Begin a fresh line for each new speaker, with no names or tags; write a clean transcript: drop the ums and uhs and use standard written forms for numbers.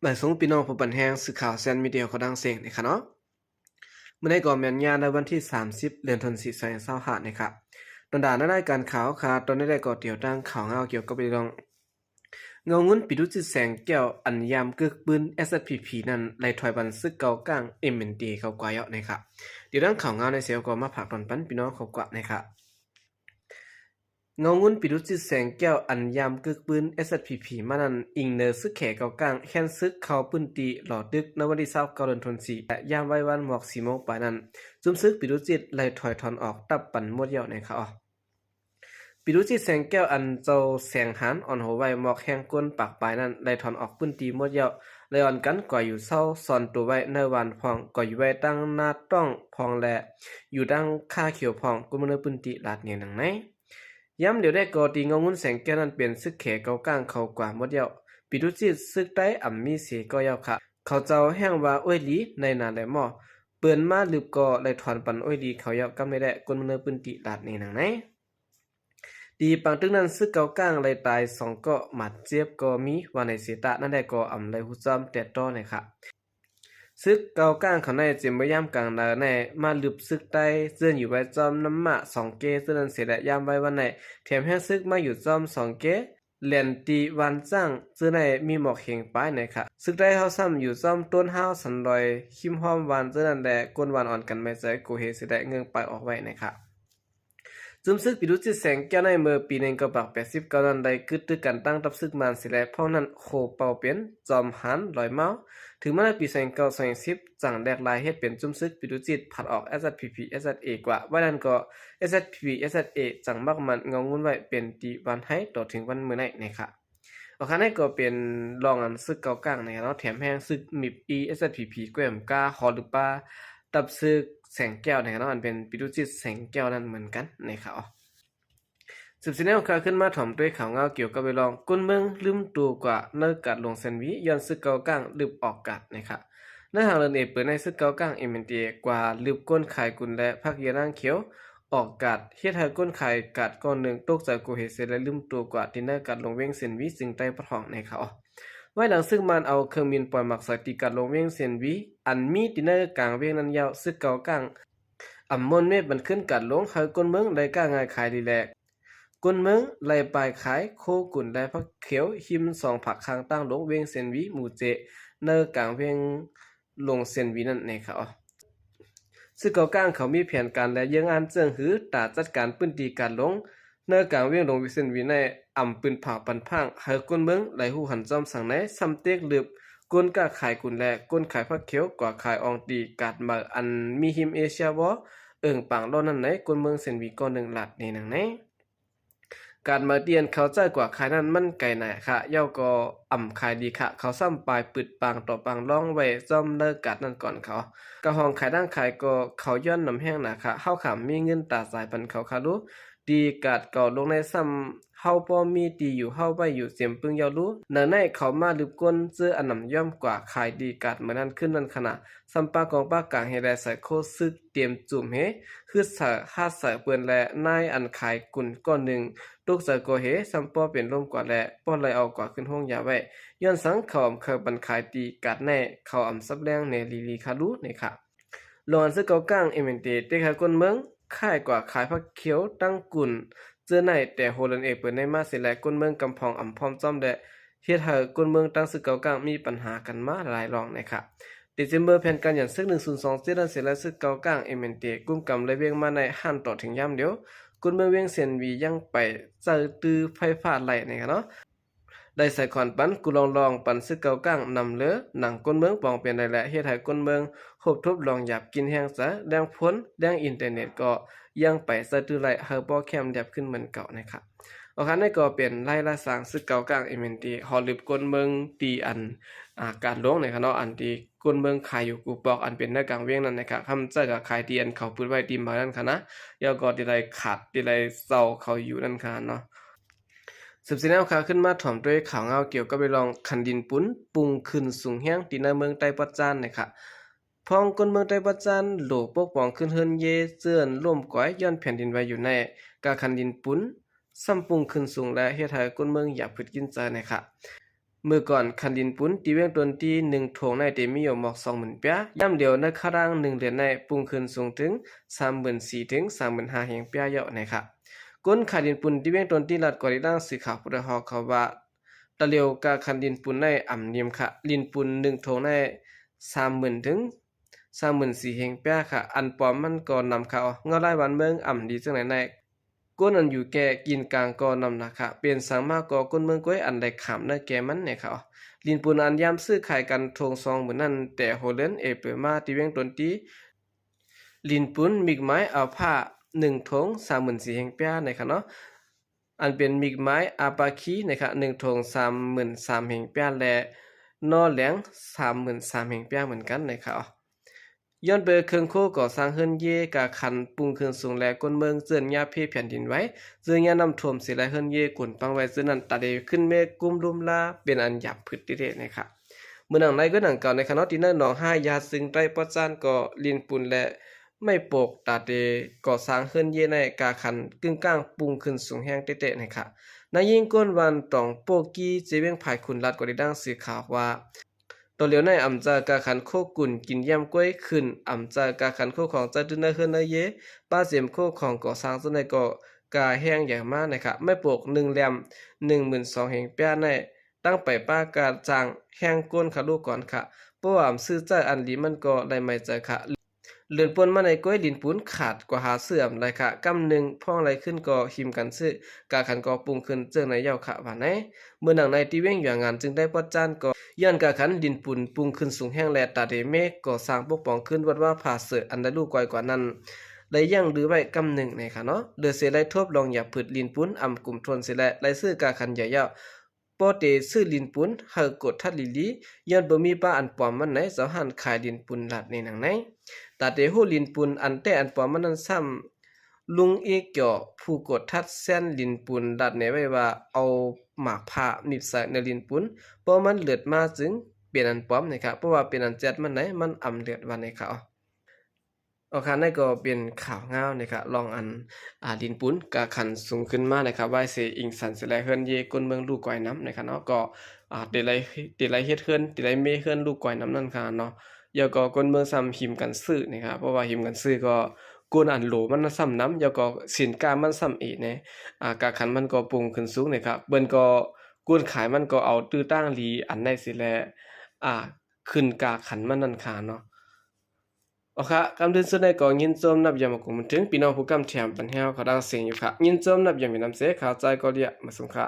หลายสงพี่น้องผู้บันแห้งสื่อข่าวแซนมีเดียเขาดังเสียงนะคะเนาะเมื่อในก่อนแม่นยาในวันที่30เดือนธันวาคม2525นะครับตอนด่านได้การข่าวค่ะตอนได้ก่อเดี่ยวตั้งข่าวเงาเกี่ยวกับเรื่องเงาเงินปิดุจิตแสงแก้วอันยามกึกปืน SPP นั้นไล่ถอยบันซึกเก่ากลาง MND เขากว่าเยาะนะครับเดี๋ยวตั้งข่าวเงาในเสียวก็มาผักตอนปันพี่น้องเขากว่านะครับเงางุนปิรุจิตแสงแก้วอันยามกึกปืน SPP มานั้นอิงเนอซึกแขเกากลางแค้นซึกเขาปืนตีหลอดึกในวันที่29เดือนธันวาคมและยามไว้วันหมอก4โมงปานนั้นจุมซึกปิรุจิตไล่ถอยถอนออกตับปั่นหมดเหี่ยวในเขาปิรุจิตแสงแก้วอันเจ้าแสงหานอ่อนหัวไว้หมอกแห้งก้นปากปลายนั้นไล่ถอนออกปืนตีหมดเหี่ยวเลยอ่อนกันก่ออยู่เศร้าซ่อนตัวไว้ในวันพองก่ออยู่ไว้ตั้งหน้าต้องพองและอยู่ดังค่าเขียวพองกุมเนปืนตีลาดเนี่ยหนังไหนย้ำเดี๋ยวได้กอตีเงาเงินแสงแก้วนั้นเปลี่ยนซึกแขเกากลางเขากว่าหมดเดียวปิดุจิตซึกได้อ่ำมีเสียก็ยาวค่ะเขาเจ้าแห้งว่าอ้วยลีในนาแลหม้อเปิ้นมาลืบก็เลยถอนปันอ้วยลีเขายาวกำไม่ได้กนมเนปืนติลาดในหนังไหนดีปังตึกนั้นซึกเกากลางเลยตาย2ก็หมัดเจ็บก็มีว่าในเสียตะนั่นได้ก็อ่ำเลยหุจอมแต่ต้อนะครับซึกเกากลางเขาในเจมบย่ำกลางนาในมาลืบซึกได้เสื่อนอยู่ไว้จอมน้ำมะ2เกซึ่งนั้นเสียและย่ำไว้วันไหนแถมแห้ซึกมาอยู่จอม2เกเหรียญตีวันจ้างซึ่งในมีหมอกเข่งป้ายในค่ะซึกได้เฮาซ้ำอยู่จอมต้นห้าวสันลอยคิมห้อมวันซึ่งนั้นแหละก้นวันอ่อนกันไม่ใจกูเฮเสียได้เงิงไปออกไว้นะคะจุมซึกปิดุจิตแสงแก้วในเมื่อปี1989นั้นได้กึดตึกกันตั้งรับซึกมันเสียแล้วเพราะนั้นโคเป่าเป็นจอมหันลอยเมาถึงมาในปี1920จังแดกลายเฮ็ดเป็นจุมซึกปิดุจิตผัดออก SPP SSA กว่าว่านั้นก็ SPP SSA จังมักมันเงางุ้นไว้เป็นตีวันให้ต่อถึงวันมื้อไหนนะครับเอาคันนี้ก็เป็นรองอันซึกเก่ากลางนะครับเนาะแถมแห้งซึกมิบ SPP แกวมกาฮอหรือปาตับซึกแสงแก้วนะครับเนาะอันเป็นปิดุจิตแสงแก้วนั่นเหมือนกันนะครับสืบสิแนวข่าวขึ้นมาถ่อมด้วยข่าวเงาเกี่ยวกับไปลองกุนเมืองลืมตัวกว่าเนื้อกัดลงเซนวิย้อนซึกเกากลางลืบออกกัดนะครับเนื้อหางเลินเอเปิดในซึกเกากลางเอ็มเอ็นตีกว่าลืบก้นขายกุนและพักเยนางเขียวออกกัดเฮ็ดให้ก้นขายกัดก้อนหนึ่งตกจากกูเฮเซและลืมตัวกว่าที่เนื้อกัดลงเว้งเซนวิจึงใต้ประทองในเขาไว้หลังซึ่งมันเอาเครื่องบินปล่อยหมักใส่ตีกัดลงเว้งเซนวิอันมีที่เนื้อกลางเว้งนั้นยาวซึกเกากลางอ่ำมนเมฆมันขึ้นกัดลงให้ก้นเมืองได้ก้างง่ายขายดีแลกุนเมืองไล่ปลายขายโคกุนและพักเขียวหิม2ผักคางตั้งลงเวียงเซนวีหมู่เจเนอกลางเวียงลงเซนวีนั่นเองครับซึ่งเก่ากลางเขามีแผนการและยังอันเจิงหือตาจัดการปื้นตีการลงเนอกลางเวียงลงเซนวีในอ่ำปืนผ่าปันพังให้กุนเมืองไหลหูหันจอมสั่งในซ้ำเต็กลืบก้นกะขายกุนและก้นขายพักเขียวกว่าขายอองตีกาดมาอันมีหิมเอเชียวเอิงปังโลนั่นไหนกุนเมืองเซนวีก้อนหนึ่งหลัดในหนังไหนการมาเตียนเขาใจกว่าขายนั้นมันไก่ไหนค่ะเย้าก็อ่ำขายดีค่ะเขาซ้ำปลายปึดปางต่อปางล่องไว้จอมเลิกกัดนั่นก่อนเขากระห้องขายด้านขายก็เขาย้อนน้ำแห้งหนาค่ะเฮาขำมีเงินตาสายปันเขาคารุดีกัดก่อลงในซ้ำเฮาป้อมีตีอยู่เฮาไปอยู่เสียมปึงยาวรู้เนื้อในเขามาลืบก้นเจออันนำย่อมกว่าขายดีกัดเหมือนนั้นขึ้นนั่นขนาดซ้ำปากองปากกลางเฮแลใส่โคซึกเตรียมจุ่มเฮคือใส่5ใส่เปื้อนและนายอันขายกุนก้อนหนึ่งลูกเสือโกเฮซัมปอเป็นร่มกว่าและป้อนไหลเอากว่าขึ้นห้องยาไว้ย้อนสังเขาอำเคยบันขายตีกัดแน่เขาอำซับแรงในลีคารุในค่ะลงอันซึกเกากลางเอเมนเตเตคากนเมืองค่ายกว่าขายผักเขียวตั้งกุนเจอในแต่โฮลันเอเปิดในมาสิและกนเมืองกำพองอำพร้อมจอมและเฮ็ดให้กนเมืองตั้งซึกเกากลางมีปัญหากันมาหลายรองในค่ะเดซเบอร์แผนการอย่างซึก102เจดันเสร็จและซึกเกากลางเอเมนเตกุมกำเลยเวียงมาในหันต่อถึงยามเดียวกุนเมืองเวียงเซียนวียังไปเจอตือไฟฟ้าไหลนะครับเนาะได้ใส่ขอนปันกูลองปันซึกเกากลางนำเลือหนังกุนเมืองปองเป็นได้และเฮ็ดให้กุนเมืองคบทบลองหยับกินแห้งซะแดงพ้นแดงอินเทอร์เน็ตก็ยังไปเจอตือไหลเฮาบ่แคมแดบขึ้นเหมือนเก่านะครับเอาคันนี้ก็เป็นไล่ละสร้างซึกเกากลางเอเมนตีฮอลลิบกุนเมืองตีอันการลงนะครับเนาะอันที่กุนเมืองขายอยู่กูปอกอันเป็นในกลางเวียงนั่นนะครับคำเจอกับขายเตียนเขาปืนไว้ตีมานั่นค่ะนะยาก็ที่ไรขาดที่ไรเศร้าเขาอยู่นั่นค่ะเนาะสืบสิแนวข่าวขึ้นมาถ่อมด้วยข่าวเงาเกี่ยวกับไปลองคันดินปุ้นปรุงขึ้นสูงแห้งที่ในเมืองไต้ปัจจานนะครับพองคนเมืองไต้ปัจจานโหลปกป้องขึ้นเฮินเยเจือนร่วมก้อยย้อนแผ่นดินไว้อยู่ในกาคันดินปุ้นซ้ำปรุงขึ้นสูงและเฮ็ดให้คนเมืองอยากพึ่กินใจนะครับ มื่อก่อนคันดินปุ้นตีเวงตนที่1ถงในเตมีอยู่หมอก 20,000 เปียย่ำเดียวในคาราง1เหรียญในปุ้งขึ้นสูงถึง 34,000 ถึง 35,000 เฮงเปียเยาะนะครับก้นคันดินปุ้นตีเวงตนที่รัดกอริดังสีขาวพุทธฮอกเขาว่าตะเลียวกาคันดินปุ้นในอ่ำเนียมค่ะลินปุ้น1ถงใน 30,000 ถึง 34,000 เฮงเปียค่ะอันปอมมันก็นำเขาเงาไล่วันเมืองอ่ำดีจังไหนในก้นอันอยู่แก่กินกลางก็นำนะคะเป็นสังมากก็ก้นเมืองก้อยอันใดขามในแก่มันเนี่ยเขาลินปุนอันยามซื้อขายกันทงซองเหมือนนั้นแต่โหเล่นเอเปมาที่เวงตนที่ลินปุนมิกไม้เอาผ้า1ถง 34,000 เฮงเปียนะครับเนาะอันเป็นมิกไม้อาปาคีนะครับ1ถง 33,000 เฮงเปียและนอแหลง 33,000 เฮงเปียเหมือนกันนะครับย้อนเบอร์เครื่องโคก่อสร้างเฮิรนเยกาคันปรุงเครื่องสูงแลก้นเมืองเจือนยาเพแผ่นดินไว้เจือนยานำท่วมสิแลเฮิรนเยกุ่นปังไว้ซึ่งนั้นตาเดขึ้นเมฆกุมลุมลาเป็นอันหยับพืชติเดนะครับเมื่อหนังในก็หนังเก่าในคณะที่นั่นหนอง5ยาซึ่งได้ปอจานก็ลินปุนและไม่โปกตาเดก่อสร้างเฮิรนเยในกาคันกึ่งกลางปรุงขึ้นสูงแห้งเตะๆนะครับนายยิ่งก้นวันตองโปกี้เจเวงภายคุณรัดก็ได้ดังสื่อข่าวว่าตัวเหลียวในอำจากาขันโคกุ่นกินย่ำก้วยขึ้นอำจากาขันโคของจัดดึนเฮือนเยป้าเสียมโคของก่อสร้างส่วนในก็กาแห้งอย่างมากนะครับไม่ปลูก1แลม 12,000 เฮงเปียในตั้งไปป้ากาจางแห้งก้นค่ะลูกก่อนค่ะเพราะว่าซื้อใจอันลีมันก็ได้ไม่ใจค่ะเลือนปนมาในก้อยลินปุ้นขาดกว่าหาเสื่อมเลยค่ะกำหนึ่งพ่องไรขึ้นก็หิมกันซื้อกาขันก็ปรุงขึ้นเจิงในเย้าค่ะว่าไหนเมื่อหนังในตีเว้งอย่างงานจึงได้ปอดจานก็ย้อนกาขันดินปุนปรุงขึ้นสูงแห้งแลตาเดเมฆก็สร้างปกป้องขึ้นวัดว่าผ่าเสืออันได้ลูกก่อยกว่านั้นได้ย่างหรือไว้กำหนึ่งในค่ะเนาะเดือเสไลทบลองอย่าผืดลินปุนอำกลุ่มทนเสไลไลซื้อกาขันใหญ่ยาวปอเตซื้อลินปุนเฮากดทัดลิลีย้อนบ่มีป้าอันปอมมันไหนเสาหันขายลินปุนลัดในหนังไหนตาเตหูลินปุนอันแต่อันปอมมันนั้นซ้ำลุงเอกเกี่ยวผู้กดทัดเส้นลินปุนดัดในไว้ว่าเอาหมากผ้าหนีบใส่ในลินปุนเพราะมันเลือดมาจึงเป็นอันปลอมนะครับเพราะว่าเป็นอันแจ็ดมันไหนมันอำเลือดวันในเขาเอาคันได้ก็เป็นข่าวง่าวนะครับลองอันดินปุ้นกะขันสูงขึ้นมานะครับว่าเสอิงสันเสลเฮือนเยก้นเมืองลูกก้อยน้ำนะครับเนาะก็เดลัยเฮ็ดเฮือนเดลัยเมเฮือนลูกก้อยน้ำนั่นค่ะเนาะยาก็ก้นเมืองซ้ำหิมกันซื้อนะครับเพราะว่าหิมกันซื้อก็ก้นอันโหลมันซ้ำน้ำยาก็สินค้ามันซ้ำอีกเนี่ยกะขันมันก็ปรุงขึ้นสูงนะครับเบิ่นก็ก้นขายมันก็เอาตื้อตั้งลีอันได้สิแลขึ้นกะขันมันนั่นค่ะเนาะโอเคคำเตือนสุดในก็ยินจมนับยามกุมถึงพี่น้องผู้กำแถมปัญหาเขาดังเสียงอยู่ค่ะยินจมนับยามมีน้ำเสียข่าวใจก็เรียกมาส่งค่ะ